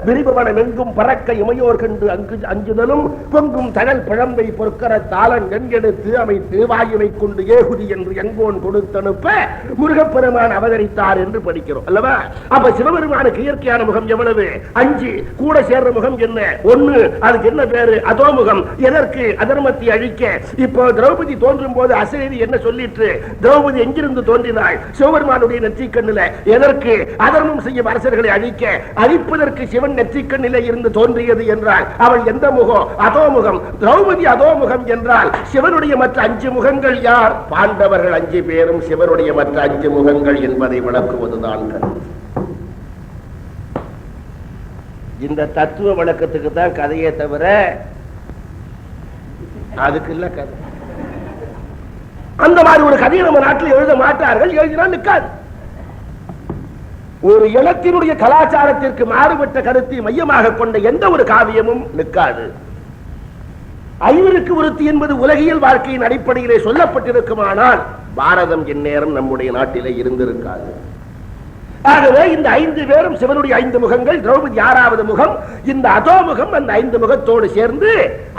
விரிபவனம் எங்கும் பறக்க இமையோர் கண்டு அங்கு அஞ்சுதலும் பொங்கும் தழல் பிழம்பை பொற்கர தாளன் எங்கெடுத்து அமைத்து வாயுவை கொண்டு ஏகுதி என்று எங்கோன் கொடுத்தனுப்ப முருகப்பெருமான் அவதரித்தார் என்று படிக்கிறோம் அல்லவா? அப்ப சிவபெருமானுக்கு இயற்கையான முகம் எவ்வளவு? 5. கூட சேர்ற முகம் என்ன? 1. அதுக்கு என்ன பேரு? அதோமுகம். எதற்கு? அதர்மத்தை அழிக்க. இப்போ திரௌபதி தோன்றும் போது அசரீரி என்ன சொல்லிட்டு திரௌபதி எங்கிருந்து தோன்றினாள்? சிவபெருமானுடைய நெற்றிக்கண்ணில. எதற்கு? அதர்மம் செய்யும் அரசர்களை அழிக்க. அழிப்பதற்கு சிவன் நெற்றிக்கண்ணிலே இருந்து தோன்றியது என்றால் அவள் எந்த முகம்? அதோமுகம். திரௌபதி அதோமுகம் என்றால் சிவனுடைய மற்ற 5 முகங்கள் யார்? பாண்டவர்கள் 5 பேரும் சிவனுடைய மற்ற 5 முகங்கள் என்பதை விளக்குவதுதான். இந்த தத்துவ விளக்கத்துக்கு தான் கதையே தவிர அதுக்கு இல்ல கதை. அந்த மாதிரி ஒரு கதையை நம்ம நாட்டில் எழுத மாட்டார்கள். எழுதினால் நிற்காது. ஒரு இனத்தினுடைய கலாச்சாரத்திற்கு மாறுபட்ட கருத்தை மையமாக கொண்ட எந்த ஒரு காவியமும் நிற்காது. 5க்கு ஒருத்தி என்பது உலகியல் வாழ்க்கையின் அடிப்படையிலே சொல்லப்பட்டிருக்குமானால் பாரதம் இந்நேரம் நம்முடைய நாட்டிலே இருந்திருக்காது. ஆகவே இந்த 5 பேரும் சிவனுடைய 5 முகங்கள். திரௌபதி 6வது முகம். இந்த அதோமுகம் அந்த 5 முகத்தோடு சேர்ந்து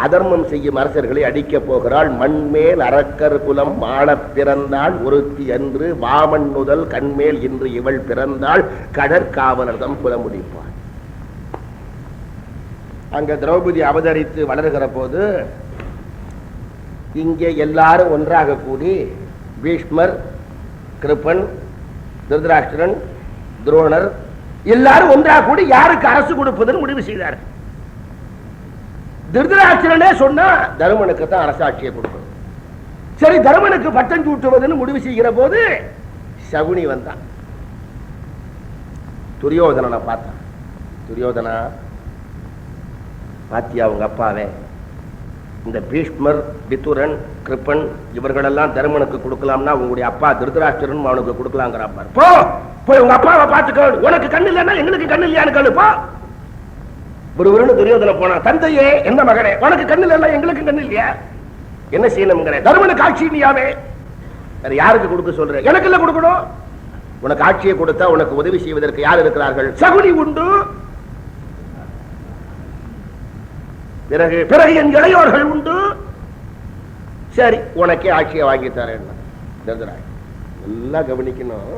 அதர்மம் செய்யும் அரசர்களை அடிக்கப் போகிறாள். மண்மேல் அரக்கர் குலம் ஆள பிறந்தாள் ஒருத்தி என்று வாமன் முதல் கண்மேல் இன்று இவள் பிறந்தாள் கடற்காவலர்தம் குலமுடிப்பாள். அங்க திரௌபதி அவதரித்து வளர்கிற போது இங்கே எல்லாரும் ஒன்றாக கூடி பீஷ்மர், கிருபன், திருதராஷ்டிரன், துரோணர் எல்லாரும் ஒன்றாக கூடி யாருக்கு அரசு கொடுப்பதுன்னு முடிவு செய்தார். திருதராஷ்டிரனே சொன்னா தருமனுக்கு தான் அரசாட்சியை கொடுக்கணும். சரி, தருமனுக்கு பட்டம் சூட்டுவதுன்னு முடிவு செய்கிற போது சகுனி வந்தான். துரியோதனனை பார்த்தான். துரியோதனா, பாத்தியா உங்க அப்பாவே? இந்த பீஷ்மர், விதுரன், கிருப்பன் இவர்களெல்லாம் தருமனுக்கு கொடுக்கலாம்னா உங்களுடைய அப்பா திருதராஷ்டிரன் அவனுக்கு கொடுக்கலாங்கிறான். போ போய் உங்க அப்பாவை பார்த்துக்கோ. உனக்கு கண்ணு இல்லைன்னா எங்களுக்கு கண்ணு இல்லையான்னு கேளுப்பா. ஒருவருன்னு துரியோதனை போனா, தந்தையே எந்த மகனே உனக்கு கண்ணு இல்லைன்னா எங்களுக்கு கண்ணு இல்லையா? என்ன செய்யணும்? தருமனுக்கு ஆட்சி நீயாவே. வேற யாருக்கு கொடுக்க சொல்ற? எனக்கு இல்ல கொடுக்கணும். உனக்கு ஆட்சியை கொடுத்தா உனக்கு உதவி செய்வதற்கு யார் இருக்கிறார்கள்? சகுனி உண்டு. பிறகு பிறகு என் இளையோர்கள் உண்டு. சரி, உனக்கே ஆட்சியை வாங்கி தரேன். எல்லாம் கவனிக்கணும்.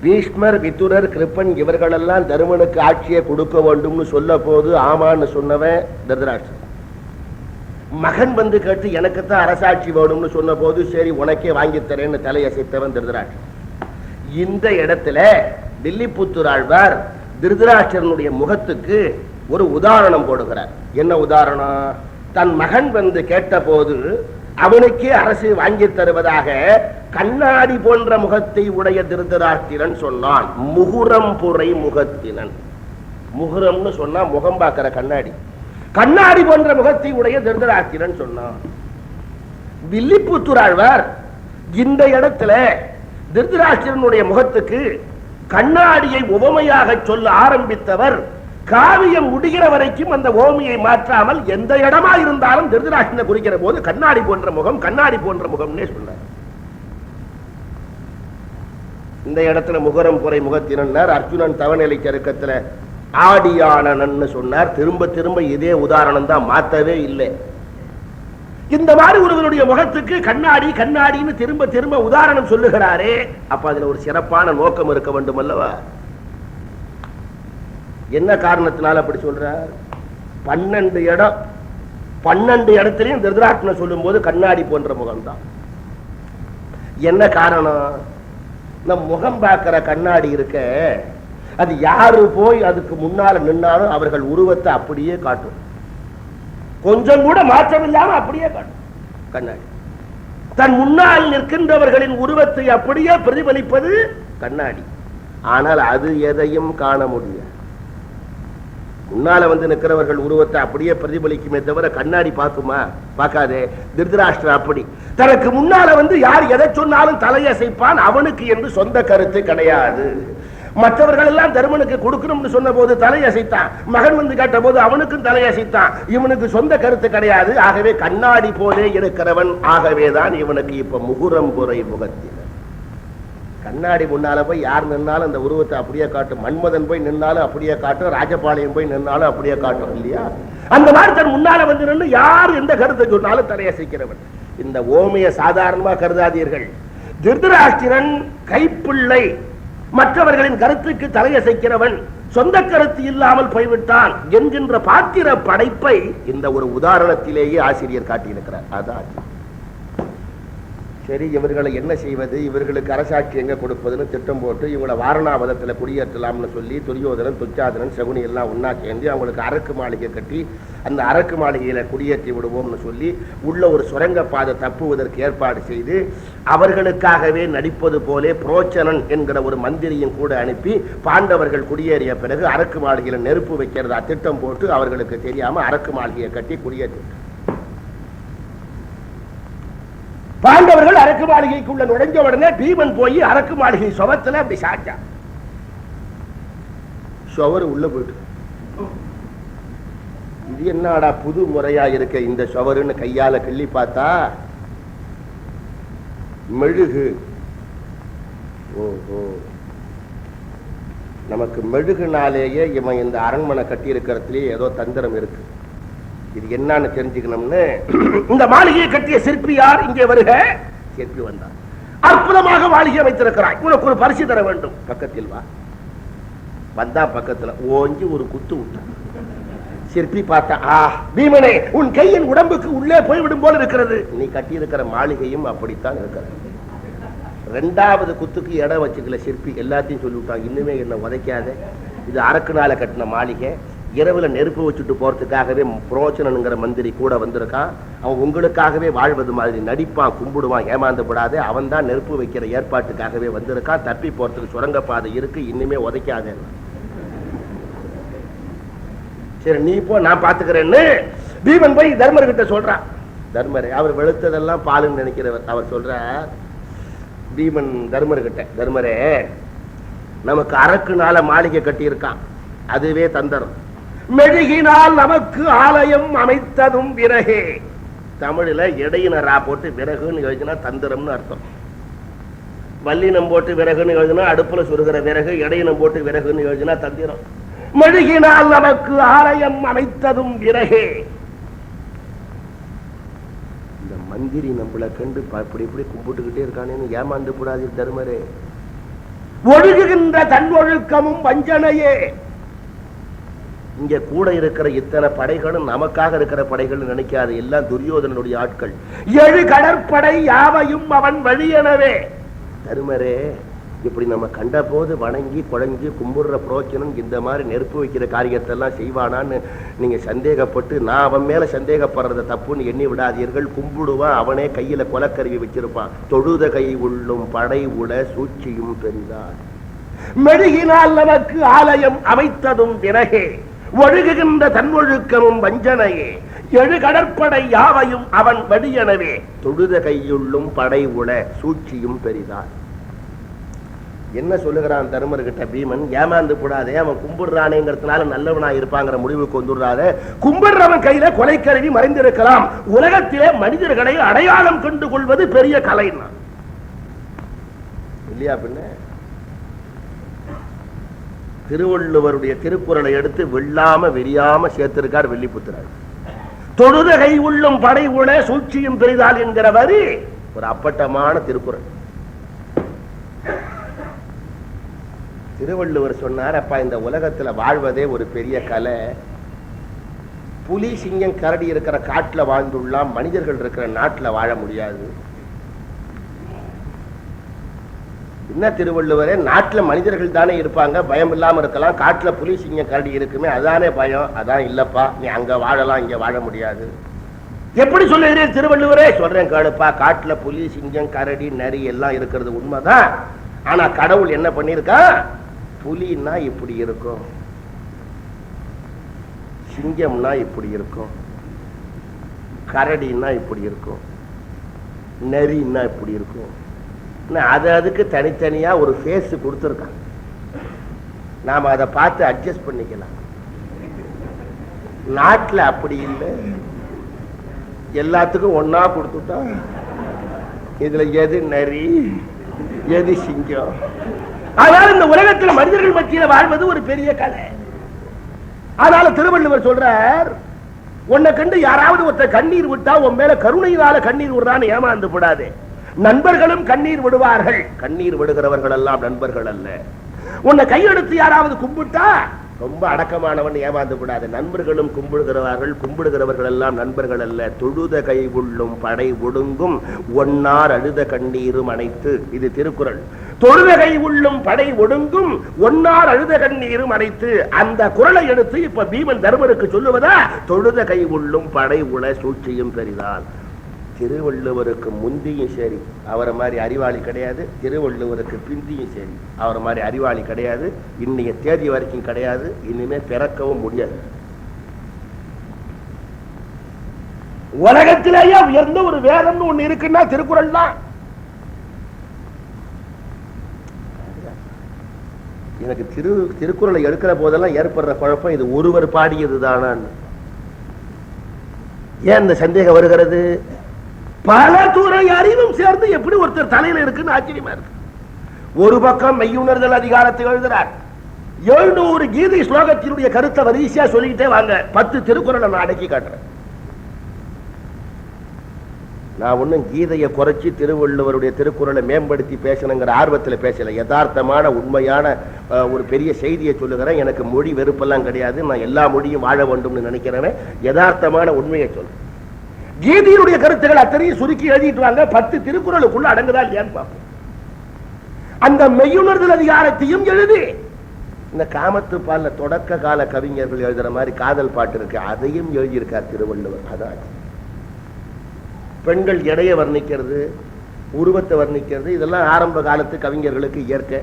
பீஷ்மர், விதுரர், கிருப்பன் இவர்களெல்லாம் தருமனுக்கு ஆட்சியை கொடுக்க வேண்டும்னு சொல்ல போது ஆமான்னு சொன்னவன் திருதராஷ்டிரன். மகன் வந்து கேட்டு எனக்குத்தான் அரசாட்சி வேணும்னு சொன்ன போது சரி உனக்கே வாங்கி தரேன்னு தலையசைத்தவன் திருதராஷ்டிரன். இந்த இடத்துல வில்லிபுத்தூர் ஆழ்வார் திருதராஷ்டிரனுடைய முகத்துக்கு ஒரு உதாரணம் போடுகிறார். என்ன உதாரணம்? தன் மகன் வந்து கேட்ட போது அவனுக்கே அரசு வாங்கி தருவதாக கண்ணாடி போன்ற முகத்தை உடைய திருதராஷ்டிரன் சொன்னான். முகுரம் புரை முகத்தினன். முகுரம்னு சொன்னா முகம் பார்க்கிற கண்ணாடி. கண்ணாடி போன்ற முகத்தை உடைய திருதராஷ்டிரன் சொன்னான். வில்லிபுத்தூர் ஆழ்வார் இந்த இடத்துல திருதராஷ்டிரனுடைய முகத்துக்கு கண்ணாடியை உவமையாக சொல்ல ஆரம்பித்தவர் காவியம் முடிகிற வரைக்கும் அந்த ஓமையை மாற்றாமல் எந்த இடமா இருந்தாலும் திருதராஷ்டிரனை குறிக்கிற போது கண்ணாடி போன்ற முகம், கண்ணாடி போன்ற முகம்னே சொன்னார். இந்த இடத்துல முகரம் புரை முகத்தினர். அர்ஜுனன் தவநிலை சருக்கத்துல ஆடியானன்னு சொன்னார். திரும்ப திரும்ப இதே உதாரணம் தான், மாத்தவே இல்லை. இந்த மாதிரி ஒருவருடைய முகத்துக்கு கண்ணாடி கண்ணாடின்னு திரும்ப திரும்ப உதாரணம் சொல்லுகிறாரே, அப்ப அதுல ஒரு சிறப்பான நோக்கம் இருக்க வேண்டும் அல்லவா? என்ன காரணத்தினால அப்படி சொல்றார்? 12 இடம், 12 இடத்திலையும் திருதராஷ்டிரன் சொல்லும் போது கண்ணாடி போன்ற முகம்தான். என்ன காரணம்? நம் முகம் பார்க்கிற கண்ணாடி இருக்க, அது யாரு போய் அதுக்கு முன்னால நின்னாலும் அவர்கள் உருவத்தை அப்படியே காட்டும். கொஞ்சம் கூட மாற்றமில்லாம அப்படியே காட்டும் கண்ணாடி. தன் முன்னால் நிற்கின்றவர்களின் உருவத்தை அப்படியே பிரதிபலிப்பது கண்ணாடி. ஆனால் அது எதையும் காண முடியாது. முன்னால வந்து நிற்கிறவர்கள் உருவத்தை அப்படியே பிரதிபலிக்குமே தவிர கண்ணாடி பார்க்குமா? பார்க்காதே. திருதராஷ்டிரன் அப்படி தனக்கு முன்னால வந்து யார் எதை சொன்னாலும் தலையசைப்பான். அவனுக்கு என்று சொந்த கருத்து கிடையாது. மற்றவர்கள் எல்லாம் தருமனுக்கு கொடுக்கணும்னு சொன்ன போது தலையசைத்தான். மகன் வந்து கேட்ட போது அவனுக்கும் தலையசைத்தான். இவனுக்கு சொந்த கருத்து கிடையாது. ஆகவே கண்ணாடி போலே இருக்கிறவன். ஆகவேதான் இவனுக்கு இப்ப முகுரம் புரை முகத்தினர். கண்ணாடி முன்னால போய் யார் நின்னாலும் அந்த உருவத்தை அப்படியே காட்டும். மன்மதன் போய் நின்னாலும் அப்படியே காட்டும், ராஜபாளையம் போய் நின்னாலும் அப்படியே காட்டும் இல்லையா? அந்த மாதிரி தன் முன்னால வந்து நின்று யார் எந்த கருத்தை சொன்னாலும் தலையசைக்கிறவன். இந்த ஓமைய சாதாரணமா கருதாதீர்கள். திருதராஷ்டிரன் கைப்பிள்ளை, மற்றவர்களின் கருத்துக்கு தலையசைக்கிறவன், சொந்த கருத்து இல்லாமல் போய்விட்டான் என்கின்ற பாத்திர படைப்பை இந்த ஒரு உதாரணத்திலேயே ஆசிரியர் காட்டியிருக்கிறார். அதான் சரி, இவர்களை என்ன செய்வது, இவர்களுக்கு அரசாட்சி எங்க கொடுப்பதுன்னு திட்டம் போட்டு இவங்களை வாரணாவதத்துல குடியேற்றலாம்னு சொல்லி துரியோதனன், துச்சாதனன், சகுனி எல்லாம் ஒன்னா சேர்ந்து அவங்களுக்கு அரக்கு மாளிகை கட்டி அந்த அரக்கு மாளிகையில குடியேற்றி விடுவோம்னு சொல்லி உள்ள ஒரு சுரங்க பாதை தப்புவதற்கு ஏற்பாடு செய்து அவர்களுக்காகவே நடிப்பது போலே புரோச்சனன் என்கிற ஒரு மந்திரியும் கூட அனுப்பி பாண்டவர்கள் குடியேறிய பிறகு அரக்கு மாளிகையில நெருப்பு வைக்கிறதா திட்டம் போட்டு அவர்களுக்கு தெரியாம அரக்கு மாளிகையை கட்டி குடியேற்றி பாண்டவர்கள் அரக்கு மாளிகைக்குள்ள நுழைஞ்ச உடனே பீமன் போய் அரக்கு மாளிகை சுவத்துல அப்படி சாச்சா. சுவர் உள்ள போயிட்டு இது என்னடா புது முறையா இருக்க இந்த சுவருன்னு கையால கிள்ளி பார்த்தா மெழுகு. ஓஹோ, நமக்கு மெழுகுனாலேயே இவன் இந்த அரண்மனை கட்டி இருக்கிறதுலயே ஏதோ தந்திரம் இருக்கு. இது என்னன்னு தெரிஞ்சுக்கணும்னு இந்த மாளிகையை கட்டிய சிற்பி யார்? இங்கே வருக. சிற்பி வந்தார். அற்புதமாக மாளிகை வைத்திருக்கிறாய், உனக்கு ஒரு பரிசு தர வேண்டும். பக்கத்தில் வா. வந்தா பக்கத்துல ஓஞ்சி ஒரு குத்து விட்டான். சிற்பி பார்த்தா, பீமனே, உன் கையின் உடம்புக்கு உள்ளே போய்விடும் போல இருக்கிறது. நீ கட்டி இருக்கிற மாளிகையும் அப்படித்தான் இருக்கிறது. ரெண்டாவது குத்துக்கு இடம் வச்சுக்கல சிற்பி. எல்லாத்தையும் சொல்லிவிட்டான், இன்னுமே என்ன உதைக்காத, இது அரக்குனால கட்டின மாளிகை, இரவுல நெருப்பு வச்சுட்டு போறதுக்காகவே புரோச்சனனுங்கிற மந்திரி கூட வந்திருக்கான். அவன் உங்களுக்காகவே வாழ்வது மாதிரி நடிப்பான், கும்பிடுவான், ஏமாந்துபடாது. அவன் தான் நெருப்பு வைக்கிற ஏற்பாட்டுக்காகவே வந்திருக்கான். தப்பி போறதுக்கு சுரங்கப்பாதை இருக்கு, இன்னுமே உதைக்காத. சரி நீ போ, நான் பாத்துக்கிறேன்னு பீமன் போய் தர்மர் கிட்ட சொல்றான். தர்மரே, அவர் வெளுத்ததெல்லாம் பாலுன்னு நினைக்கிறவர். அவர் சொல்றார் பீமன் தர்மர் கிட்ட, தர்மரே, நமக்கு அரக்குனால மாளிகை கட்டி இருக்கான், அதுவே தந்தரம். மெழுகினால் நமக்கு ஆலயம் அமைத்ததும் விறகே. தமிழ்ல இடையினரா போட்டு விறகுன்னு எழுதினா தந்திரம்னு அர்த்தம். வல்லினம் போட்டு விறகுன்னு எழுதினா அடுப்புல சுருகிற விறகு, இடையினம் போட்டு விறகுன்னு எழுதினா தந்திரம். மெழுகினால் நமக்கு ஆலயம் அமைத்ததும் விறகே. இந்த மந்திரி நம்மளை கண்டு இப்படி இப்படி கும்பிட்டுக்கிட்டே இருக்கானேன்னு ஏமாந்து கூடாது தர்மரே. ஒழுகுகின்ற தன் ஒழுக்கமும் வஞ்சனையே. இங்க கூட இருக்கிற இத்தனை படைகளும் நமக்காக இருக்கிற படைகள் நினைக்காது, எல்லாம் துரியோதனனுடைய ஆட்கள். 7 கடற்படை யாவையும் அவன் வழியனவே. தருமரே, இப்படி நம்ம கண்ட போது வணங்கி குழஞ்சி கும்பிடுற புரோச்சனன் இந்த மாதிரி நெருப்பு வைக்கிற காரியத்தை எல்லாம் செய்வானான்னு நீங்க சந்தேகப்பட்டு நான் அவன் மேல சந்தேகப்படுறத தப்புன்னு எண்ணி விடாதீர்கள். கும்பிடுவான், அவனே கையில கொலக்கருவி வச்சிருப்பான். தொழுத கை உள்ளும் படை உட சூழ்ச்சியும் பெரிதார். மெழுகினால் நமக்கு ஆலயம் அமைத்ததும் விறகே, ஒழுகுகின்ற தன்மொழுக்கமும் வஞ்சனையே. 7 கடற்படை யாவையும் அவன் வடியனவே. தொழுத கையுள்ளும் படை உட சூழ்ச்சியும் பெரிதார். என்ன சொல்லுகிறான் தருமர்கிட்ட பீமன்? ஏமாந்து கூடாதே, அவன் கும்பிடுறானேங்கிறதுனால நல்லவனா இருப்பாங்கிற முடிவுக்கு வந்துடுறாத. கும்பிடுறவன் கையில கொலைக்கருவி மறைந்திருக்கலாம். உலகத்திலே மனிதர்களை அடையாளம் கண்டு கொள்வது பெரிய கலைன்னா இல்லையா? பின்ன திருவள்ளுவருடைய திருக்குறளை எடுத்து வெள்ளாம விரியாம சேர்த்திருக்கார் வெள்ளிப்புத்திரர். தொழுத கை உள்ளும் படை உட சூழ்ச்சியும் பெரிதால் என்கிற வரி ஒரு அப்பட்டமான திருக்குறள். திருவள்ளுவர் சொன்னார், அப்பா இந்த உலகத்துல வாழ்வதே ஒரு பெரிய கலை. புலி சிங்கம் கரடி இருக்கிற காட்டுல வாழ்ந்துள்ளாம், மனிதர்கள் இருக்கிற நாட்டுல வாழ முடியாது. என்ன திருவள்ளுவரே, நாட்டுல மனிதர்கள் தானே இருப்பாங்க, பயம் இல்லாம இருக்கலாம். காட்டுல புலி சிங்கம் கரடி இருக்குமே, அதானே பயம். அதான் இல்லப்பா, நீ அங்க வாழலாம், இங்க வாழ முடியாது. எப்படி சொல்லுகிறேன் திருவள்ளுவரே? சொல்றேன் கேளுப்பா. காட்டுல புலி சிங்கம் கரடி நரி எல்லாம் இருக்கிறது உண்மைதான். ஆனா கடவுள் என்ன பண்ணிருக்கா? புலின்னா இப்படி இருக்கும், சிங்கம்னா இப்படி இருக்கும், கரடின்னா இப்படி இருக்கும், நரின்னா இப்படி இருக்கும். அது அதுக்கு தனித்தனியா ஒரு ஃபேஸ் கொடுத்துருக்கான். நாம அதை பார்த்து அட்ஜஸ்ட் பண்ணிக்கலாம். நாட்டுல அப்படி இல்லை, எல்லாத்துக்கும் ஒன்னா கொடுத்துட்டா இதுல எது நரி எது சிங்கம்? ஆனால் இந்த உலகத்தில் மனிதர்கள் மத்தியில் வாழ்வது ஒரு பெரிய கலை. அதனால திருவள்ளுவர் சொல்றார், உன்னை கண்டு யாராவது ஒருத்தர் கண்ணீர் விட்டா உன் மேல கருணையினால கண்ணீர் விடுறான்னு ஏமாந்து விடாதே. நண்பர்களும் கண்ணீர் விடுவார்கள், கண்ணீர் விடுகிறவர்கள் எல்லாம் நண்பர்கள் அல்ல. உன்னை கையெடுத்து யாராவது கும்பிட்டா ரொம்ப அடக்கமானவன் ஏமாந்து விடாது. நண்பர்களும் கும்பிடுகிறவர்கள், கும்பிடுகிறவர்கள் எல்லாம் நண்பர்கள் அல்ல. தொழுத கை உள்ளும் படை ஒடுங்கும் ஒன்னார் அழுத கண்ணீரும் அனைத்து. இது திருக்குறள். தொழுத கை உள்ளும் படை ஒடுங்கும் ஒன்னார் அழுத கண்ணீரும் அனைத்து. அந்த குறளை எடுத்து இப்ப பீமன் தர்மருக்கு சொல்லுவதா, தொழுத கை உள்ளும் படை உள சூழ்ச்சியும் பெரிதால். திருவள்ளுவருக்கு முந்தியும் சரி அவரை மாதிரி அறிவாளி கிடையாது, திருவள்ளுவருக்கு பிந்தியும் சரி அவரை மாதிரி அறிவாளி கிடையாது, இன்னைய தேதி வரைக்கும் கிடையாது, இனிமே பிறக்கவும் முடியாது. உலகத்திலேயே உயர்ந்த ஒரு வேதம்னு ஒண்ணு இருக்குன்னா திருக்குறள் தான். எனக்கு திருக்குறளை எடுக்கிற போதெல்லாம் ஏற்படுற குழப்பம், இது ஒருவர் பாடியது தானான்னு. ஏன் இந்த சந்தேகம் வருகிறது? பல துறை அறிவும் சேர்ந்து எப்படி ஒருத்தர் தலையில இருக்குன்னு ஆச்சரியமா இருக்கு. ஒரு பக்கம் மெய்யுணர்தல் அதிகாரத்தை எழுதுறார், 700 கீதை ஸ்லோகத்தினுடைய கருத்தை வரிசையா சொல்லிக்கிட்டே வாங்க. 10 திருக்குறளை நான் அடக்கி காட்டுறேன். நான் ஒன்னும் கீதையை குறைச்சி திருவள்ளுவருடைய திருக்குறளை மேம்படுத்தி பேசணுங்கிற ஆர்வத்தில் பேசல. யதார்த்தமான உண்மையான ஒரு பெரிய செய்தியை சொல்லுகிறேன். எனக்கு மொழி வெறுப்பெல்லாம் கிடையாது, நான் எல்லா மொழியும் வாழ வேண்டும்னு நினைக்கிறேன். யதார்த்தமான உண்மையை சொல்றேன். கீதையினுடைய கருத்துக்கள் அத்தனையும் சுருக்கி எழுதிட்டு வாங்க. 10 திருக்குறளுக்குள்ள அடங்குதா இல்லையான்னு பார்ப்போம். அந்த மெய்யுணர்தல் அதிகாரத்தையும் எழுதி, இந்த காமத்து பால்ல தொடக்க கால கவிஞர்கள் எழுதுற மாதிரி காதல் பாட்டு இருக்கு, அதையும் எழுதியிருக்கார் திருவள்ளுவர். அதான் பெண்கள் எடையை வர்ணிக்கிறது, உருவத்தை வர்ணிக்கிறது, இதெல்லாம் ஆரம்ப காலத்து கவிஞர்களுக்கு இயற்கை.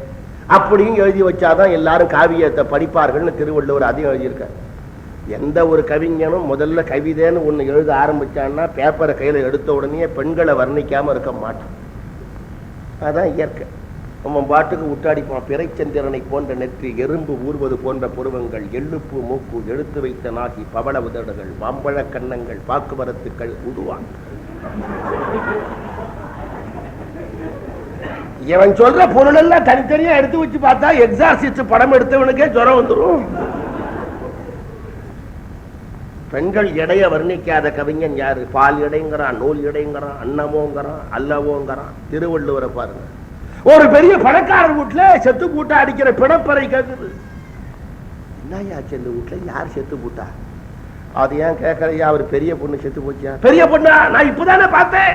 அப்படியும் எழுதி வச்சாதான் எல்லாரும் காவியத்தை படிப்பார்கள்னு திருவள்ளுவர் அதையும் எழுதியிருக்கார். எந்த ஒரு கவிஞனும் முதல்ல கவிதைன்னு ஒண்ணு எழுத ஆரம்பிச்சான்னா பேப்பரை கையில எடுத்த உடனே பெண்களை வர்ணிக்காம இருக்க மாட்டான். அதான் இயற்கை. அவன் பாட்டுக்கு உட்டாடிப்பான். பிறைச்சந்திரனை போன்ற நெற்றி, எறும்பு ஊர்வது போன்ற புருவங்கள், எள்ளுப்பு மூக்கு, எடுத்து வைத்த நாகி, பவள உதடுகள், மாம்பழ கன்னங்கள், பாக்குவரத்துக்கள் உருவான். இவன் சொல்ற பொருள் எல்லாம் தனித்தனியா எடுத்து வச்சு பார்த்தா எக்ஸார்சிஸ்ட் படம் எடுத்தவனுக்கே ஜுரம் வந்துடும். பெண்கள் எடைய வர்ணிக்காத கவிஞன் யாரு? பால் எடைங்கிறான், நூல் எடைங்கிறான், அன்னமோங்கிறான், அல்லவோங்கிறான். திருவள்ளுவரை பாருங்க. ஒரு பெரிய பணக்காரர் வீட்டுல செத்து பூட்டா அடிக்கிற பிணப்பறை கேக்குது. என்னையாச்சு இந்த வீட்டுல யார் செத்து பூட்டா? அது ஏன் கேட்கறையா? அவர் பெரிய பொண்ணு செத்து போச்சியா? பெரிய பொண்ணா? நான் இப்பதானே பார்த்தேன்.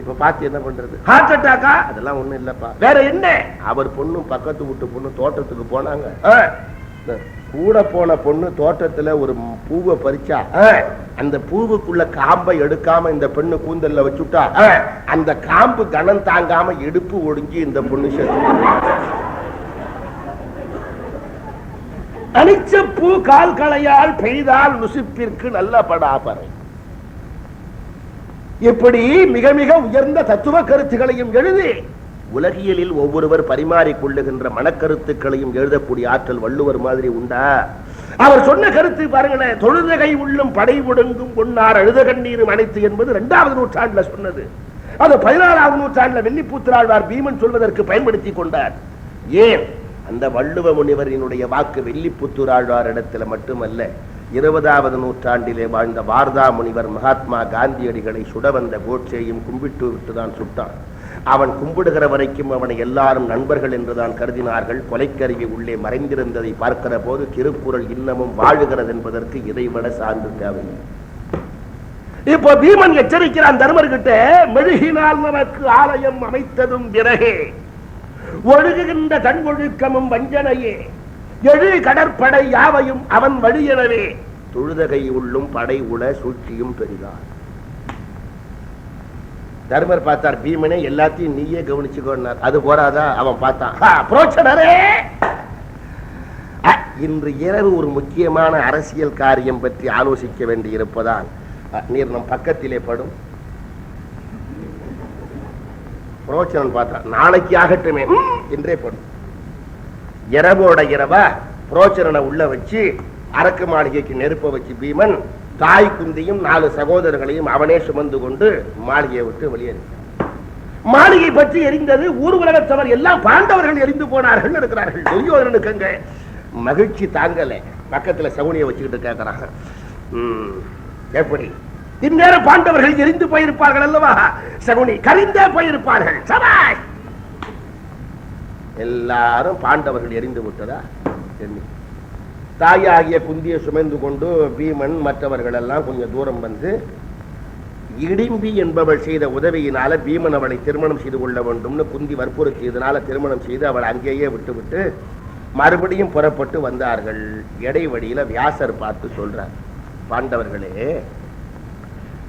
இப்ப பார்த்து என்ன பண்றது? ஹார்ட் அட்டாக்கா? அதெல்லாம் ஒண்ணும் இல்லப்பா. வேற என்ன? அவர் பொண்ணும் பக்கத்து வீட்டு பொண்ணு தோட்டத்துக்கு போனாங்க. கூட போன பொண்ணு தோட்டத்துல ஒரு பூவை பறிச்சா, அந்த பூவுக்குள்ள காம்பை எடுக்காம இந்த பெண்ணு கூந்தல்ல வச்சுட்டா, அந்த காம்பு கனம் தாங்காம இடுப்பு ஒடுங்கி இந்த பொண்ணு செத்து. அனிச்ச பூ கால் களையால் பெய்தால் நுசிப்பிற்கு நல்ல படாபறை. இப்படி மிக மிக உயர்ந்த தத்துவ கருத்துக்களையும் எழுதி உலகியலில் ஒவ்வொருவர் பரிமாறிக் கொள்ளுகின்ற மனக்கருத்துக்களையும் எழுதக்கூடிய ஆற்றல் வள்ளுவர் மாதிரி உண்டா? அவர் சொன்ன கருத்து பாருங்களேன். தொழுதகை உள்ளும் படை ஒடுங்கும் ஒன்னார் அழுத கண்ணீரும் அனைத்து என்பது 2வது நூற்றாண்டுல சொன்னது. அது 16வது நூற்றாண்டுல வெள்ளிப்புத்திராழ்வார் பீமன் சொல்வதற்கு பயன்படுத்தி கொண்டார். ஏன்? அந்த வள்ளுவ முனிவரினுடைய வாக்கு வெள்ளிப்புத்திராழ்வார் இடத்துல மட்டுமல்ல, 20வது நூற்றாண்டிலே வாழ்ந்த வார்தா முனிவர் மகாத்மா காந்தியடிகளை சுட வந்த கோட்சேயும் கும்பிட்டு விட்டுதான் சுட்டான். அவன் கும்பிடுகிற வரைக்கும் அவனை எல்லாரும் நண்பர்கள் என்றுதான் கருதினார்கள். கொலைக்கருவி உள்ளே மறைந்திருந்ததை பார்க்கிற போது திருக்குறள் இன்னமும் வாழுகிறது என்பதற்கு இதைவிட சான்று தேவையில்லை. இப்போ பீமன் எச்சரிக்கிறான் தர்மர்கிட்ட, மெழுகினால் நமக்கு ஆலயம் அமைத்ததும் பிறகே ஒழுகுகின்ற தன் ஒழுக்கமும் வஞ்சனையே, எழு கடற்படை யாவையும் அவன் வழியெனவே, தொழுதகை உள்ளும் படை உள சூழ்ச்சியும் பெரிதார். தர்மர் பார்த்தார், பீமனே எல்லாத்தையும் நீயே கவனிச்சுக்கோன்னார். அது போறாதா? அவன் பார்த்தான், புரோச்சனரே, இன்று இரவு ஒரு முக்கியமான அரசியல் காரியம் பற்றி ஆலோசிக்க வேண்டி இருப்பதால் நீர் நம் பக்கத்திலே படும். புரோச்சனன் பார்த்தான், நாளைக்கு ஆகட்டுமே, இன்றே படும். இரவோட இரவா புரோச்சனனை உள்ள வச்சு அரக்கு மாளிகைக்கு நெருப்ப வச்சு பீமன் தாய் குந்தியும் 4 சகோதரர்களையும் அவனே சுமந்து கொண்டு மாளிகையை விட்டு வெளியேறினான். மாளிகை பற்றி எரிந்தது. ஊர் உலகத்தவர் எல்லாம் பாண்டவர்கள் எரிந்து போனார்கள் இருக்கிறார்கள். துரியோதனனுக்கு அங்க மகிழ்ச்சி தாங்கல. பக்கத்துல சகுனியை வச்சுக்கிட்டு கேட்கிறாங்க, எப்படி இந்நேரம் பாண்டவர்கள் எரிந்து போயிருப்பார்கள் அல்லவா? சகுனி, கரிந்தே போயிருப்பார்கள். சபாஷ், எல்லாரும் பாண்டவர்கள் எரிந்து விட்டதா எண்ணி தாயாகிய குந்தியை சுமந்து கொண்டு பீமன் மற்றவர்கள் எல்லாம் கொஞ்சம் தூரம் வந்து, இடிம்பி என்பவள் செய்த உதவியினால பீமன் அவளை திருமணம் செய்து கொள்ள வேண்டும்னு குந்தி வற்புறுத்தியதனால திருமணம் செய்து அவள் அங்கேயே விட்டுவிட்டு மறுபடியும் புறப்பட்டு வந்தார்கள். இடைவெளியில வியாசர் பார்த்து சொல்றார், பாண்டவர்களே,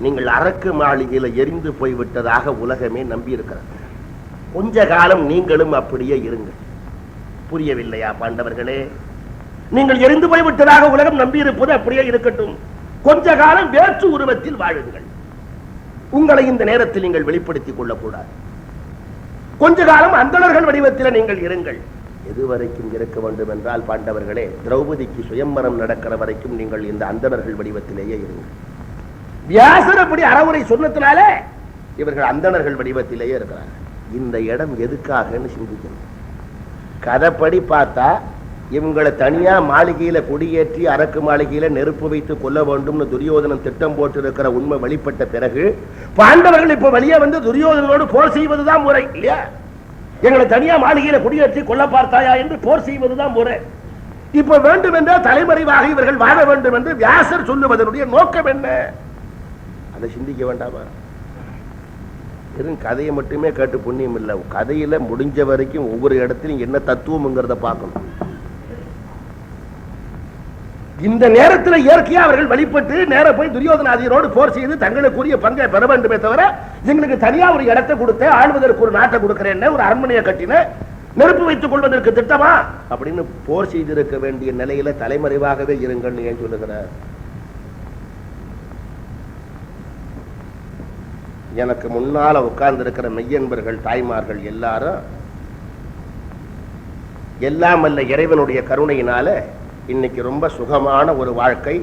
நீங்கள் அரக்கு மாளிகையில எரிந்து போய்விட்டதாக உலகமே நம்பி இருக்கிறது. கொஞ்ச காலம் நீங்களும் அப்படியே இருங்கள். புரியவில்லையா பாண்டவர்களே? நீங்கள் எரிந்து போய்விட்டதாக உலகம் நம்பி இருப்பது அப்படியே இருக்கட்டும். கொஞ்ச காலம் வேற்று உருவத்தில் வாழுங்கள். உங்களை இந்த நேரத்தில் நீங்கள் வெளிப்படுத்திக் கொள்ளக்கூடாது. கொஞ்ச காலம் அந்தணர்கள் வடிவத்தில் நீங்கள் இருங்கள். எதுவரைக்கும் இருக்க வேண்டும் என்றால் பாண்டவர்களே, திரௌபதிக்கு சுயம்பரம் நடக்கிற வரைக்கும் நீங்கள் இந்த அந்தணர்கள் வடிவத்திலேயே இருங்கள். வியாசர் அப்படி அறவுரை சொன்னதுனால இவர்கள் அந்தணர்கள் வடிவத்திலேயே இருக்கிறார்கள். இந்த இடம் எதுக்காகன்னு சிந்திக்கணும். கதைப்படி பார்த்தா இவங்களை தனியா மாளிகையில குடியேற்றி அரக்கு மாளிகையில நெருப்பு வைத்து கொல்ல வேண்டும்னு துரியோதனன் திட்டம் போட்டு இருக்கிற உண்மை வெளிப்பட்ட பிறகு பாண்டவர்கள் இப்ப வெளியே வந்து துரியோதனோடு போர் செய்வதுதான் முறை இல்லையா? எங்களை தனியா மாளிகையில குடியேற்றி கொல்ல பார்த்தாயா என்று போர் செய்வதுதான் முறை. இப்ப வேண்டும் என்ற தலைமறைவாக இவர்கள் வாழ வேண்டும் என்று வியாசர் சொல்லுவதனுடைய நோக்கம் என்ன? அதை சிந்திக்க வேண்டாமா? கதையை மட்டுமே கேட்டு புண்ணியம் இல்லை. கதையில முடிஞ்ச வரைக்கும் ஒவ்வொரு இடத்திலும் என்ன தத்துவம்ங்கிறத பார்க்கணும். இந்த நேரத்தில் இயற்கையா அவர்கள் வழிபட்டு நேர போய் துரியோதனாதியரோடு போர் செய்து தங்களுக்குரிய பங்கை பெற வேண்டுமே தவிர எங்களுக்கு தனியா ஒரு இடத்தை கொடுத்த ஆழ்வதற்கு ஒரு நாட்டை கொடுக்கிறேன், ஒரு அரண்மனையை கட்டின, நெருப்பு வைத்துக் கொள்வதற்கு திட்டமா அப்படின்னு போர் செய்திருக்க வேண்டிய நிலையில தலைமறைவாகவே இருங்கள் ஏன் சொல்லுகிறார்? எனக்கு முன்னால உட்கார்ந்து இருக்கிற மெய்யன்பர்கள் தாய்மார்கள் எல்லாரும் எல்லாம் அல்ல இறைவனுடைய கருணையினால இன்னைக்கு ரொம்ப சுகமான ஒரு வாழ்க்கை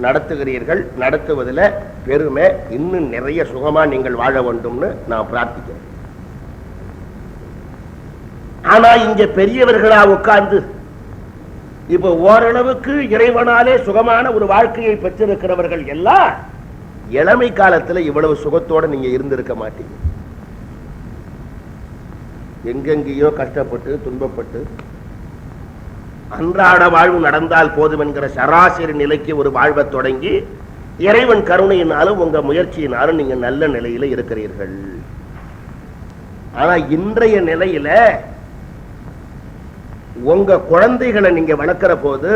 நடத்துகிறீர்கள். நடத்துவதில் பெருமை. இன்னும் நிறைய சுகமா நீங்கள் வாழ வேண்டும்னு நான் பிரார்த்திக்கிறேன். ஆனா இங்க பெரியவர்களா உட்கார்ந்து இப்ப ஓரளவுக்கு இறைவனாலே சுகமான ஒரு வாழ்க்கையை பெற்றிருக்கிறவர்கள் எல்லாம் இளமை காலத்துல இவ்வளவு சுகத்தோட நீங்க இருந்திருக்க மாட்டீங்க. எங்கெங்கேயோ கஷ்டப்பட்டு துன்பப்பட்டு அன்றாட வாழ்வு நடந்தால் போதும் என்கிற சராசரி நிலைக்கு ஒரு வாழ்வை தொடங்கி இறைவன் கருணையினாலும் உங்க முயற்சியினாலும் நீங்க நல்ல நிலையில இருக்கிறீர்கள். ஆனா இன்றைய நிலையில உங்க குழந்தைகளை நீங்க வளர்க்கிற போது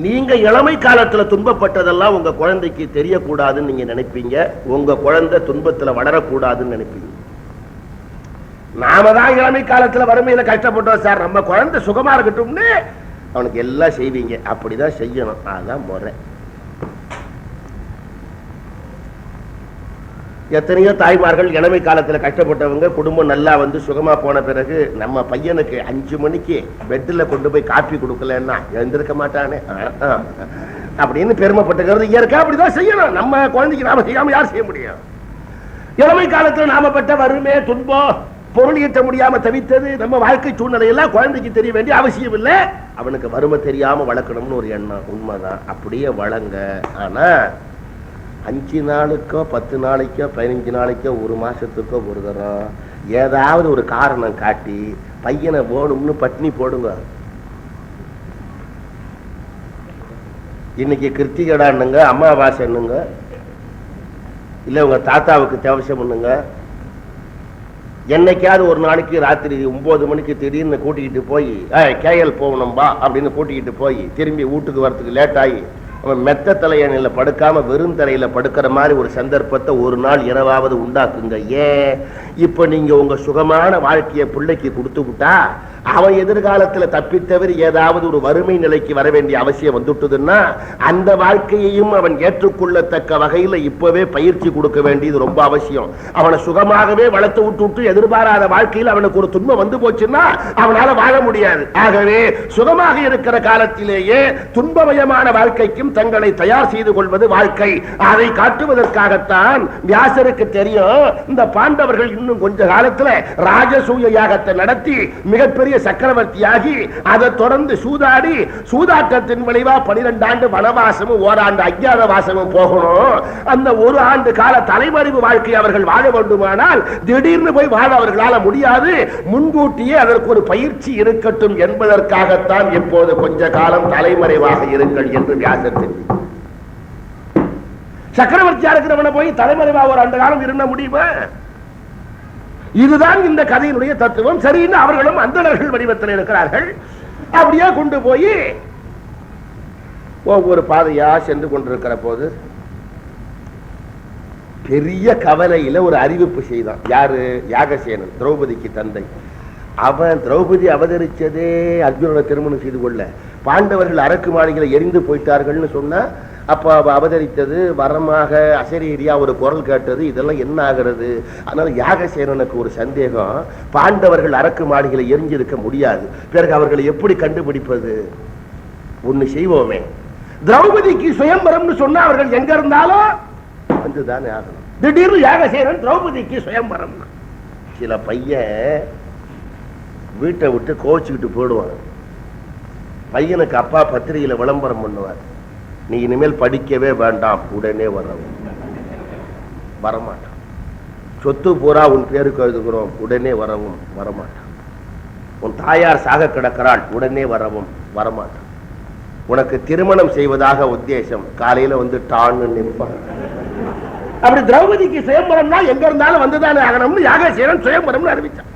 நீங்க இளமை காலத்துல துன்பப்பட்டதெல்லாம் உங்க குழந்தைக்கு தெரியக்கூடாதுன்னு நீங்க நினைப்பீங்க. உங்க குழந்தை துன்பத்துல வளரக்கூடாதுன்னு நினைப்பீங்க. நாம தான் இளமை காலத்துல வறுமையில கஷ்டப்பட்டோம் சார், நம்ம குழந்தை சுகமா இருக்கட்டும்னு அவனுக்கு எல்லாம் செய்வீங்க. அப்படிதான் செய்யணும். அதான் முறை. எத்தனையோ தாய்மார்கள் இளமை காலத்துல கஷ்டப்பட்டவங்க குடும்பம் நல்லா வந்து சுகமா போன பிறகு நம்ம பையனுக்கு 5 மணிக்கு பெட்ல கொண்டு போய் காப்பி கொடுக்கலன்னா எழுந்திருக்க மாட்டானே அப்படின்னு பெருமைப்பட்டுக்கிறது இயற்கை. அப்படிதான் செய்யணும். நம்ம குழந்தைக்கு நாம செய்யாம யார் செய்ய முடியும்? இளமை காலத்துல நாம பட்ட வறுமை துன்பம் பொருள் ஈட்ட முடியாம தவித்தது நம்ம வாழ்க்கை சூழ்நிலையெல்லாம் குழந்தைக்கு தெரிய வேண்டிய அவசியம் இல்லை. அவனுக்கு வறுமை தெரியாம வளர்க்கணும்னு ஒரு எண்ணம். உண்மைதான், அப்படியே வளங்க. ஆனா 5 நாளுக்கோ 10 நாளைக்கோ 15 நாளைக்கோ ஒரு மாசத்துக்கோ ஒரு தரம் ஏதாவது ஒரு காரணம் காட்டி பையனை வேணும்னு பட்டினி போடுங்க. இன்னைக்கு கிருத்திகடான்னுங்க, அமாவாசை என்னுங்க, இல்ல உங்க தாத்தாவுக்கு தேவசம் பண்ணுங்க. என்னைக்காவது ஒரு நாளைக்கு ராத்திரி 9 மணிக்கு திடீர்னு கூட்டிக்கிட்டு போய் கேஎல் போகணும்பா அப்படின்னு கூட்டிக்கிட்டு போய் திரும்பி வீட்டுக்கு வரத்துக்கு லேட் ஆகி அவன் மெத்த தலையணில படுக்காம வெறும் தலையில படுக்கிற மாதிரி ஒரு சந்தர்ப்பத்தை ஒரு நாள் இரவாவது உண்டாக்குங்க. ஏன்? இப்ப நீங்க உங்க சுகமான வாழ்க்கையை பிள்ளைக்கு கொடுத்து விட்டா அவன் எதிர்காலத்தில் தப்பித்தவர் ஏதாவது ஒரு வறுமை நிலைக்கு வர வேண்டிய அவசியம் வந்துட்டுதுன்னா அந்த வாழ்க்கையையும் அவன் ஏற்றுக்கொள்ளத்தக்க வகையில் இப்பவே பயிற்சி கொடுக்க வேண்டியது ரொம்ப அவசியம். அவனை சுகமாகவே வளர்த்து விட்டு எதிர்பாராத வாழ்க்கையில் அவனுக்கு ஒரு துன்பம் வந்து போச்சுன்னா அவனால வாழ முடியாது. ஆகவே சுகமாக இருக்கிற காலத்திலேயே துன்பமயமான வாழ்க்கைக்கும் தங்களை தயார் செய்து கொள்வது வாழ்க்கை. அதை காட்டுவதற்காகத்தான் வியாசருக்கு தெரியும் இந்த பாண்டவர்கள் இன்னும் கொஞ்ச காலத்தில் ராஜசூய யாகத்தை நடத்தி மிகப்பெரிய சக்கரவர்த்தியாகி அதை தொடர்ந்து சூதாடி சூதாட்டத்தின் விளைவா 12 ஆண்டு வனவாசமும் ஓராண்டு அஞ்ஞாதவாசமும் போகணும். அந்த ஒரு ஆண்டு கால தலைமறைவு வாழ்க்கை அவர்கள் வாழ வேண்டுமானால் திடீர்னு போய் வாழ அவர்களால முடியாது. முன்கூட்டியே அதற்கு ஒரு பயிற்சி இருக்கட்டும் என்பதற்காகத்தான் இப்போது கொஞ்ச காலம் தலைமறைவாக இருங்கள் என்று வியாசர் தெரிவித்தார். சக்கரவர்த்தியா இருக்கிறவனை போய் தலைமறைவா ஒரு ஆண்டு காலம் இருந்த முடியுமா? இதுதான் இந்த கதையினுடைய தத்துவம். சரின்னு அவர்களும் அந்தணர்கள் வடிவத்தில் இருக்கிறார்கள். அப்படியே கொண்டு போய் ஒவ்வொரு பாதையா சென்று கொண்டிருக்கிற போது பெரிய கவலையில ஒரு அறிவிப்பு செய்தான். யாரு? யாகசேனன், திரௌபதிக்கு தந்தை. அவன் திரௌபதி அவதரிச்சதே அர்ஜுனனை திருமணம் செய்து கொள்ள, பாண்டவர்கள் அரக்கு மாளிகளை எரிந்து போயிட்டார்கள்னு சொன்னா அப்ப அவதரித்தது வரமாக அசரீரியா ஒரு குரல் கேட்டது. இதெல்லாம் என்ன ஆகிறது? அதனால யாகசேனனுக்கு ஒரு சந்தேகம், பாண்டவர்கள் அரக்கு மாளிகளை எரிஞ்சிருக்க முடியாது, பிறகு அவர்களை எப்படி கண்டுபிடிப்பது? ஒண்ணு செய்வோமே, திரௌபதிக்கு சுயம்பரம்னு சொன்னா அவர்கள் எங்க இருந்தாலும் வந்துதானே ஆகணும். திடீர்னு யாகசேனன் திரௌபதிக்கு சுயம்பரம். சில பையன் வீட்டை விட்டு கோச்சுக்கிட்டு போயிடுவான். பையனுக்கு அப்பா பத்திரிகையில விளம்பரம் பண்ணுவார், நீ இனிமேல் படிக்கவே வேண்டாம், உடனே வரவும். வரமாட்டான். சொத்து பூரா உன் பேருக்கு எழுதுகிறோம், உடனே வரவும். வரமாட்டான். உன் தாயார் சாக கிடக்கிறாள், உடனே வரவும். வரமாட்டான். உனக்கு திருமணம் செய்வதாக உத்தேசம், காலையில வந்து டான்னு நிற்பான். அப்படி திரௌபதிக்கு சுயம்பரம்னா எங்க இருந்தாலும் வந்துதானே ஆகணும்னு யாகசேனன் சுயம்பரம்னு அறிவிச்சான்.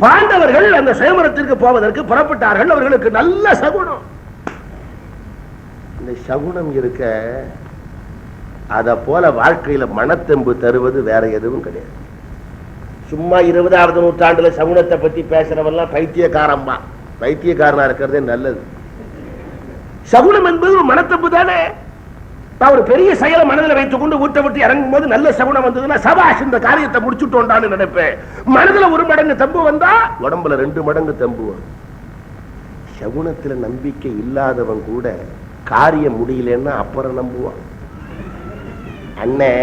பாண்டவர்கள் அந்த சுயம்பரத்திற்கு போவதற்கு புறப்பட்டார்கள். அவர்களுக்கு நல்ல சகுனம். இந்த சகுனம் இருக்க அத போல வாழ்க்கையில மனத்தெம்பு தருவது வேற எதுவும் கிடையாது. சும்மா 20வது நூற்றாண்டுல சகுனத்தை பத்தி பேசுறவெல்லாம் பைத்தியக்காரம்பா. பைத்தியக்காரனா இருக்கிறதே நல்லது. சகுனம் என்பது ஒரு மனத்தெம்பு தானே. நான் ஒரு பெரிய செயலை மனதில் வைத்துக் கொண்டு வீட்டை விட்டு இறங்கும் போது நல்ல சகுனம் வந்ததுன்னா சபாஷ், இந்த காரியத்தை முடிச்சுட்டோண்டான்னு நினைப்பேன். மனதில் ஒரு மடங்கு தெம்பு வந்தா உடம்புல 2 மடங்கு தெம்பு வரும். சகுனத்துல நம்பிக்கை இல்லாதவன் கூட காரியம் முடியலன்னா அப்புறம் நம்புவான். அண்ணே,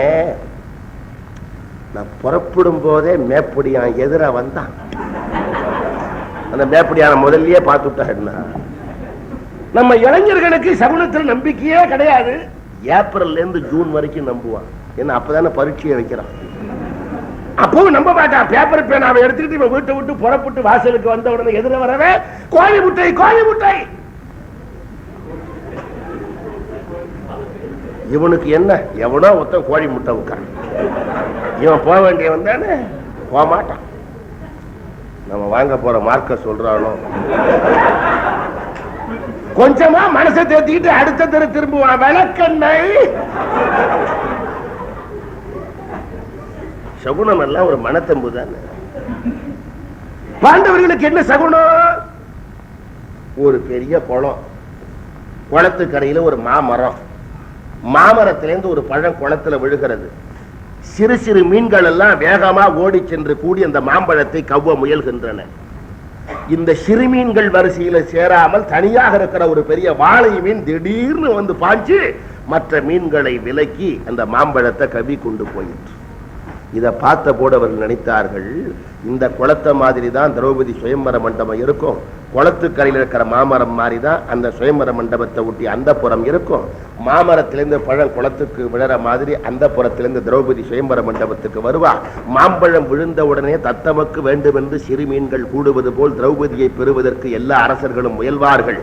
நான் புறப்படும் போதே மேப்படியான் எதிர வந்தான். அந்த மேப்படியான முதல்லயே பார்த்துட்டா. நம்ம இளைஞர்களுக்கு சகுனத்தில் நம்பிக்கையே கிடையாது. ஏப்ரல்ல இருந்து ஜூன் வரைக்கும் நம்புவான். ஏன்னா அப்பதானே பரீட்சையை வைக்கிறான். அப்பவும் நம்ப மாட்டான். பேப்பர் பேனாவை எடுத்துக்கிட்டு இவன் வீட்டை விட்டு புறப்பட்டு வாசலுக்கு வந்த உடனே எதிர வரவே கோழி முட்டை, கோழி முட்டை. இவனுக்கு என்ன, எவனோ ஒருத்தன் கோழி முட்டை உட்கார். இவன் போக வேண்டிய வந்தானே போக மாட்டான். நம்ம வாங்க போற மார்க்க சொல்றானோ கொஞ்சமா மனசை தேத்திக்கிட்டு அடுத்த தெரு திரும்புவான். விளக்கெண்ணெய். சகுனம் எல்லாம் ஒரு மனத்தம்பு தானே. பாண்டவர்களுக்கு என்ன சகுனம்? ஒரு பெரிய குளம், குளத்துக்கரையில ஒரு மாமரம், மாமரத்திலிருந்து ஒரு பழம் குளத்துல விழுகிறது. சிறு சிறு மீன்கள் எல்லாம் வேகமா ஓடி சென்று கூடி அந்த மாம்பழத்தை கவ்வ முயல்கின்றன. இந்த சிறுமீன்கள் வரிசையில சேராமல் தனியாக இருக்கிற ஒரு பெரிய வாழை மீன் திடீர்னு வந்து பாய்ச்சி மற்ற மீன்களை விலக்கி அந்த மாம்பழத்தை கவி கொண்டு போயிற்று. இதை பார்த்த போது அவர்கள் நினைத்தார்கள், இந்த குளத்தை மாதிரி தான் திரௌபதி சுயம்பர மண்டபம் இருக்கும். குளத்துக்கரையில் இருக்கிற மாமரம் மாதிரி தான் அந்த சுயம்பர மண்டபத்தை ஒட்டி அந்த புறம் இருக்கும். மாமரத்திலிருந்து பழம் குளத்துக்கு விழற மாதிரி அந்த புறத்திலிருந்து திரௌபதி சுயம்பர மண்டபத்துக்கு வருவா. மாம்பழம் விழுந்த உடனே தத்தமக்கு வேண்டும் என்று சிறு மீன்கள் கூடுவது போல் திரௌபதியை பெறுவதற்கு எல்லா அரசர்களும் முயல்வார்கள்.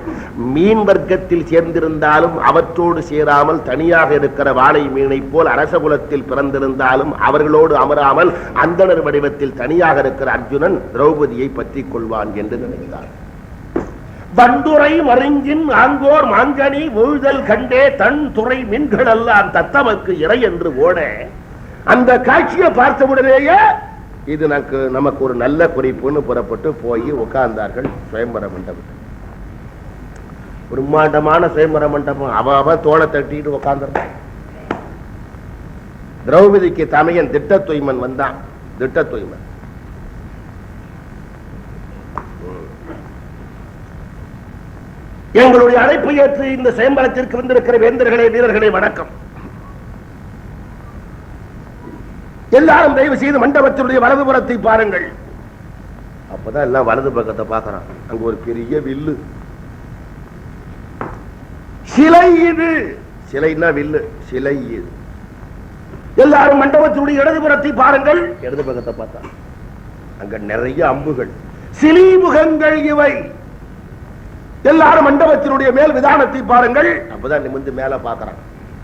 மீன் வர்க்கத்தில் சேர்ந்திருந்தாலும் அவற்றோடு சேராமல் தனியாக இருக்கிற வாழை மீனை போல் அரசகுலத்தில் பிறந்திருந்தாலும் அவர்களோடு அமராமல் அந்தணர் வடிவத்தில் தனியாக இருக்கிற அர்ஜுனன் திரௌபதியை பற்றி கொள்வான் என்று நினைத்தார். வண்டுரை மருங்கின் ஆங்கோர் மாங்கனி ஊழ்தல் கண்டே தன் துறை மீன்கள் எல்லாம் தத்தமக்கு இறை என்று ஓட அந்த காட்சியை பார்த்தவுடனேயே இது நமக்கு ஒரு நல்ல குறிப்புன்னு புறப்பட்டு போய் உட்கார்ந்தார்கள் சுயம்பர மண்டபத்தில். பிரம்மாண்டமான சுயம்பர மண்டபம். அவன் தோளை தட்டிட்டு உட்கார்ந்துருந்தான். திரௌபதிக்கு தமையன் திட்டத்தொய்மன் வந்தான். திட்டத்தொய்மன் எங்களுடைய அழைப்பை ஏற்று இந்த சுயம்பரத்திற்கு வந்திருக்கிற வேந்தர்களே, வீரர்களே, வணக்கம். எல்லாரும் தயவு செய்து மண்டபத்தினுடைய வலதுபுறத்தை பாருங்கள். அப்பதான் எல்லாம் வலது பக்கத்தை பார்க்கறான். அங்க ஒரு பெரிய வில்லு சிலை. இது சிலைன்னா வில்லு சிலை. இது எல்லாரும் மண்டபத்தினுடைய இடதுபுறத்தை பாருங்கள். இடது பக்கத்தை பார்த்தா அங்க நிறைய அம்புகள், சிலீமுகங்கள் இவை. எல்லாரும் மண்டபத்தினுடைய மேல் விதானத்தை பாருங்கள். அப்பதான் நிமிர்ந்து மேல பார்க்கறான்.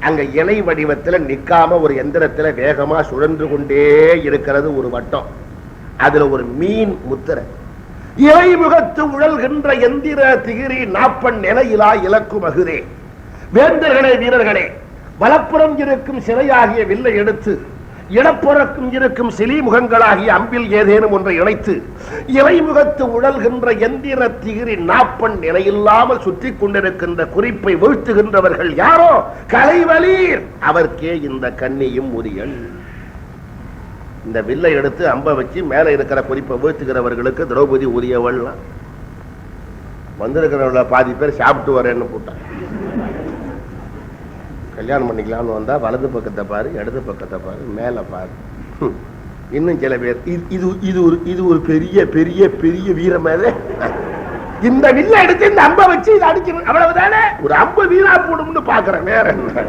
அங்க இலை வடிவத்தில் நிக்காம ஒரு எந்திரத்துல வேகமா சுழன்று கொண்டே இருக்கிறது ஒரு வட்டம். அதுல ஒரு மீன் முத்திரை. இலை முகத்து உழல்கின்ற எந்திர திகிரி நாப்பன் நிலையிலா இலக்கு மகுதே. வேந்தர்களே, வீரர்களே, வலப்புறம் இருக்கும் சிலையாகிய வில்லை எடுத்து இடப்புறக்கும் இருக்கும் சிலிமுகங்களாகிய அம்பில் ஏதேனும் ஒன்றை இணைத்து இலைமுகத்து உழல்கின்ற எந்திர திகிரி நாப்பன் நிலையில்லாமல் சுற்றி கொண்டிருக்கின்ற குறிப்பை வீழ்த்துகின்றவர்கள் யாரோ கலைவலீர். அவர்க்கே இந்த கன்னியும் உரியல். இந்த வில்லை எடுத்து அம்ப வச்சு மேல இருக்கிற குறிப்பை வீழ்த்துகிறவர்களுக்கு திரௌபதி உரியவள். வந்திருக்கிறவங்கள பாதி பேர் சாப்பிட்டு வரேன்னு போட்டாங்க. கல்யாணம் பண்ணிக்கலாம்னு வந்தா வலது பக்கத்தை பாரு, இடது பக்கத்தை பாரு, மேல பாரு. இன்னும் சில பேர் இது ஒரு பெரிய பெரிய பெரிய வீரமே. இந்த வில்ல எடுத்து இந்த அம்ப வச்சு இதை அடிக்கணும், அவ்வளவுதானே. ஒரு அம்பு வீரா போடும்னு பாக்குறேன். வேற என்ன?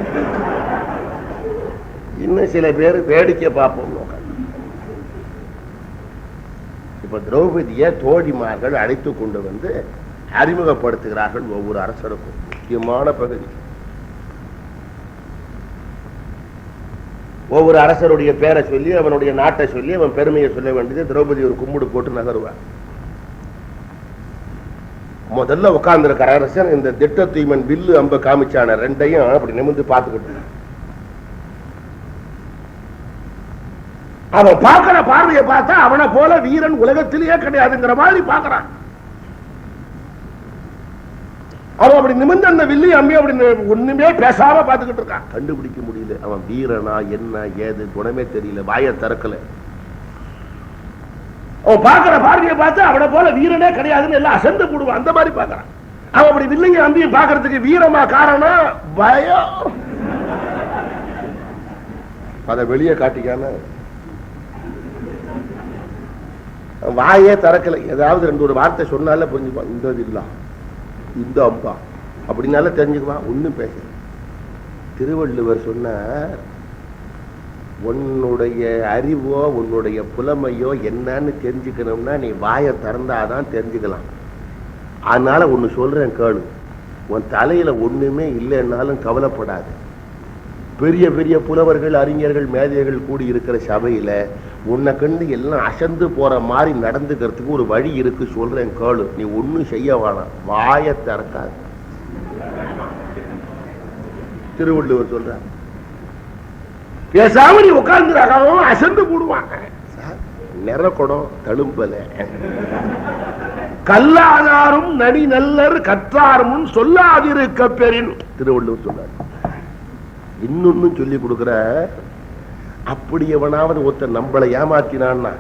இன்னும் சில பேர் வேடிக்கை பார்ப்போம். இப்ப திரௌபதிய தோழிமார்கள் அழைத்து கொண்டு வந்து அறிமுகப்படுத்துகிறார்கள் ஒவ்வொரு அரசருக்கும். முக்கியமான பகுதி. ஒவ்வொரு அரசருடைய பேரை சொல்லி அவனுடைய நாட்டை சொல்லி அவன் பெருமையை சொல்ல வேண்டியது. திரௌபதி ஒரு கும்பிடு போட்டு நகருவார். முதல்ல உட்கார்ந்து இருக்கிற அரசன் இந்த திட்டத்தூய்மன் வில்லு அம்ப காமிச்சான ரெண்டையும் அப்படி நிமிர்ந்து பார்த்துக்கிட்டு அவன் பார்க்கிற பார்வையை பார்த்தா அவனை போல வீரன் உலகத்திலேயே கிடையாதுங்கிற மாதிரி பார்க்கிறான். அவன் அப்படி நிமிர்ந்து அந்த வில்லி அம்பி அப்படி ஒண்ணுமே பேசாம பார்த்துக்கிட்டு இருக்கான். கண்டுபிடிக்க முடியல அவன் வீரனா என்ன ஏது குணமே தெரியல, வாயை திறக்கல. அவன் பார்க்கிற பார்வையை பார்த்து அவனை போல வீரனே கிடையாதுன்னு எல்லாம் அசந்து போடுவான். அந்த மாதிரி பார்க்கறான். அவன் அப்படி வில்லையும் அம்பியும் பார்க்கறதுக்கு வீரமா காரணம் பயம். அதை வெளியே காட்டிக்காம வாயே திறக்கல. ஏதாவது ரெண்டு ஒரு வார்த்தை சொன்னால புரிஞ்சுப்பான். இந்த வில்லா இந்த அம்பா அப்படின்னால தெரிஞ்சுக்குவான். ஒன்னும் பேச. திருவள்ளுவர் சொன்னார், உன்னுடைய அறிவோ உன்னுடைய புலமையோ என்னன்னு தெரிஞ்சுக்கணும்னா நீ வாயை திறந்தாதான் தெரிஞ்சுக்கலாம். அதனால ஒன்னு சொல்றேன் கேளு. உன் தலையில ஒண்ணுமே இல்லைன்னாலும் கவலைப்படாது. பெரிய பெரிய புலவர்கள் அறிஞர்கள் மேதைகள் கூடி இருக்கிற சபையில உன்னை கண்டு எல்லாம் அசந்து போற மாதிரி நடந்துக்கிறதுக்கு ஒரு வழி இருக்கு, சொல்றேன் கேளு. நீ ஒன்னும் செய்ய வேணாம், வாயை திறக்காது. திருவள்ளுவர் சொல்ற. பேசாம நீ உட்கார்ந்து அசந்து போடுவாங்க. நிறக்குடம் தழும்பல. கல்லாதாரும் நடி நல்லர் கற்றாரும் சொல்லாதிருக்க பெறின் திருவள்ளுவர் சொல்றார். இன்னொன்னு சொல்லி கொடுக்கிற. அப்படி எவனாவது ஒருத்தர் நம்மளை ஏமாத்தினான்னா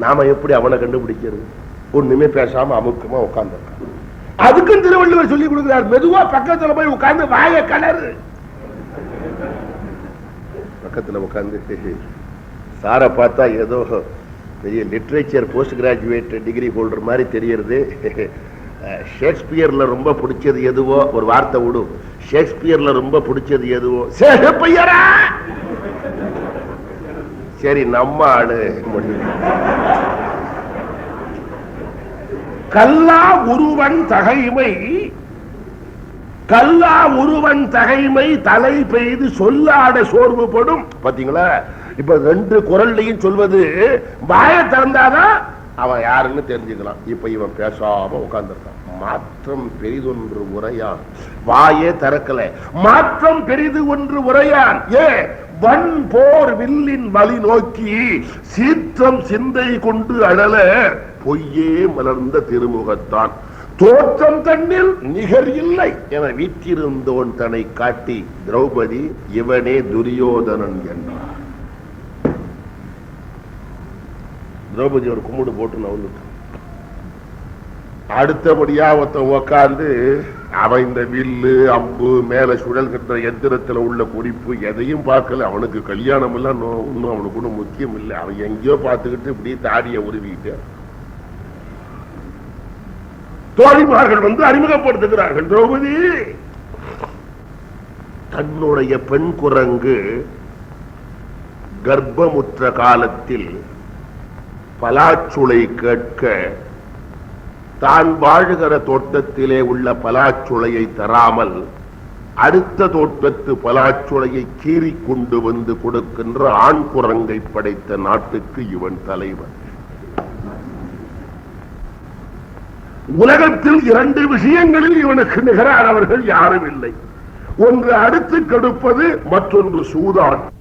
நாம எப்படி அவனை கண்டுபிடிக்கிறது? ஒண்ணுமே பேசாம அமுக்கமா உட்கார்ந்து. அதுக்கும் திருவள்ளுவர் சொல்லி கொடுக்கிறார். மெதுவா பக்கத்துல போய் உட்கார்ந்து வாய கலரு. பக்கத்துல உட்கார்ந்து சாரை பார்த்தா ஏதோ பெரிய literature post graduate degree holder மாதிரி தெரியறது. ஷேக்ஸ்பியர்ல ரொம்ப பிடிச்சது எதுவோ ஒரு வார்த்தை விடும். ஷேக்ஸ்பியர்ல ரொம்ப பிடிச்சது எதுவோ சரி நம்ம ஆளு. கல்லா உருவன் தகைமை, கல்லா உருவன் தகைமை தலை பெய்து சொல்லாட சோர்வுபடும். பாத்தீங்களா? இப்ப ரெண்டு குரல்லையும் சொல்வது வாய திறந்தாதான் அவன் யாருன்னு தெரிஞ்சுக்கலாம். இப்ப இவன் பேசாம உட்கார்ந்துருக்கான். மாற்றம் பெரிதொன்று உரையான். வாயே திறக்கல. மாற்றம் பெரிது ஒன்று உரையான். ஏ வன் போர் வில்லின் வழி நோக்கி சீற்றம் சிந்தை கொண்டு அழல பொய்யே மலர்ந்த திருமுகத்தான் தோற்றம் தன்னில் நிகர் இல்லை என வீற்றிருந்தோன் தன்னை காட்டி திரௌபதி இவனே துரியோதனன் என்றார். திரௌபதி ஒரு கும்பிடு போட்டு நவந்துட்டான். அடுத்தபடியா ஒருத்தன் உக்காந்து அவன் இந்த வில்லு அம்பு மேல சுழல்கின்ற எந்திரத்துல உள்ள குறிப்பு எதையும் பார்க்கல. அவனுக்கு கல்யாணம் எல்லாம் ஒன்னும் அவனுக்கு ஒன்றும் முக்கியம் இல்லை. அவன் எங்கேயோ பார்த்துக்கிட்டு இப்படி தாடிய உருவிட்டு தோழிமார்கள் வந்து அறிமுகப்படுத்துகிறார்கள். திரௌபதி தன்னுடைய பெண் குரங்கு கர்ப்பமுற்ற காலத்தில் பலாச்சுளை கேட்க தான் வாழுகிற தோட்டத்திலே உள்ள பலாச்சுளையை தராமல் அடுத்த தோட்டத்து பலாச்சுளையை கீறி கொண்டு வந்து கொடுக்கின்ற ஆண் குரங்கை படைத்த நாட்டுக்கு இவன் தலைவன். உலகத்தில் இரண்டு விஷயங்களில் இவனுக்கு நிகரானவர்கள் யாரும் இல்லை. ஒன்று அடுத்து கெடுப்பது, மற்றொன்று சூதாட்டம்.